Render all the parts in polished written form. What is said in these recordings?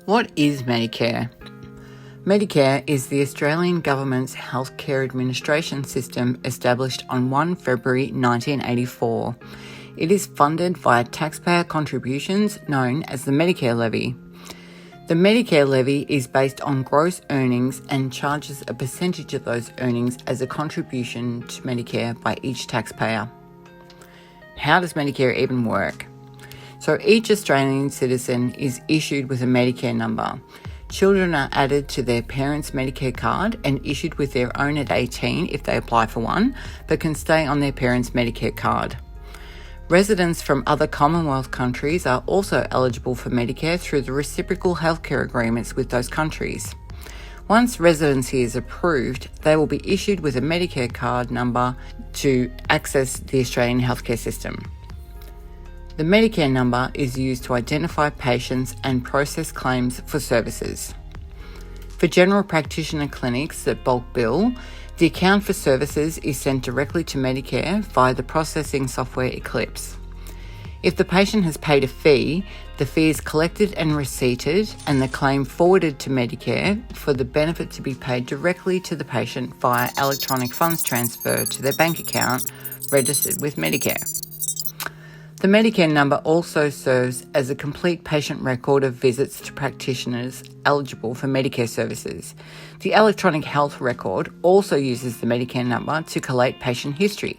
What is Medicare? Medicare is the Australian Government's healthcare administration system established on 1 February 1984. It is funded via taxpayer contributions known as the Medicare levy. The Medicare levy is based on gross earnings and charges a percentage of those earnings as a contribution to Medicare by each taxpayer. How does Medicare even work? So each Australian citizen is issued with a Medicare number. Children are added to their parents' Medicare card and issued with their own at 18 if they apply for one, but can stay on their parents' Medicare card. Residents from other Commonwealth countries are also eligible for Medicare through the reciprocal healthcare agreements with those countries. Once residency is approved, they will be issued with a Medicare card number to access the Australian healthcare system. The Medicare number is used to identify patients and process claims for services. For general practitioner clinics that bulk bill, the account for services is sent directly to Medicare via the processing software Eclipse. If the patient has paid a fee, the fee is collected and receipted and the claim forwarded to Medicare for the benefit to be paid directly to the patient via electronic funds transfer to their bank account registered with Medicare. The Medicare number also serves as a complete patient record of visits to practitioners eligible for Medicare services. The electronic health record also uses the Medicare number to collate patient history.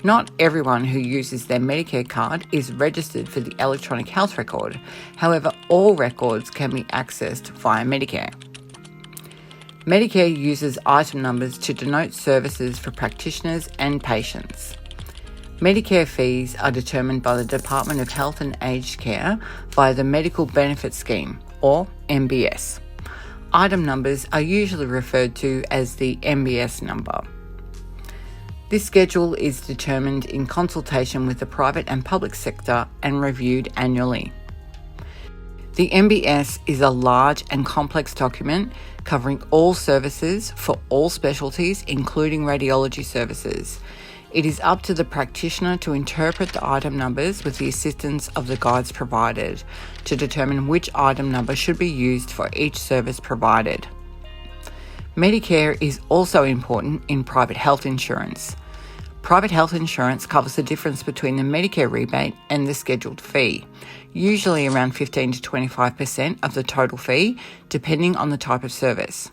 Not everyone who uses their Medicare card is registered for the electronic health record. However, all records can be accessed via Medicare. Medicare uses item numbers to denote services for practitioners and patients. Medicare fees are determined by the Department of Health and Aged Care via the Medical Benefits Scheme, or MBS. Item numbers are usually referred to as the MBS number. This schedule is determined in consultation with the private and public sector and reviewed annually. The MBS is a large and complex document covering all services for all specialties, including radiology services. It is up to the practitioner to interpret the item numbers with the assistance of the guides provided to determine which item number should be used for each service provided. Medicare is also important in private health insurance. Private health insurance covers the difference between the Medicare rebate and the scheduled fee, usually around 15 to 25% of the total fee, depending on the type of service.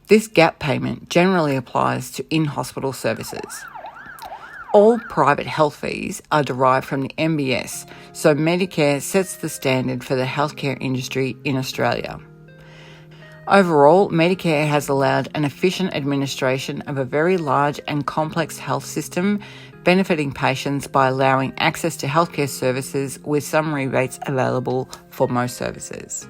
This gap payment generally applies to in-hospital services. All private health fees are derived from the MBS, so Medicare sets the standard for the healthcare industry in Australia. Overall, Medicare has allowed an efficient administration of a very large and complex health system, benefiting patients by allowing access to healthcare services with some rebates available for most services.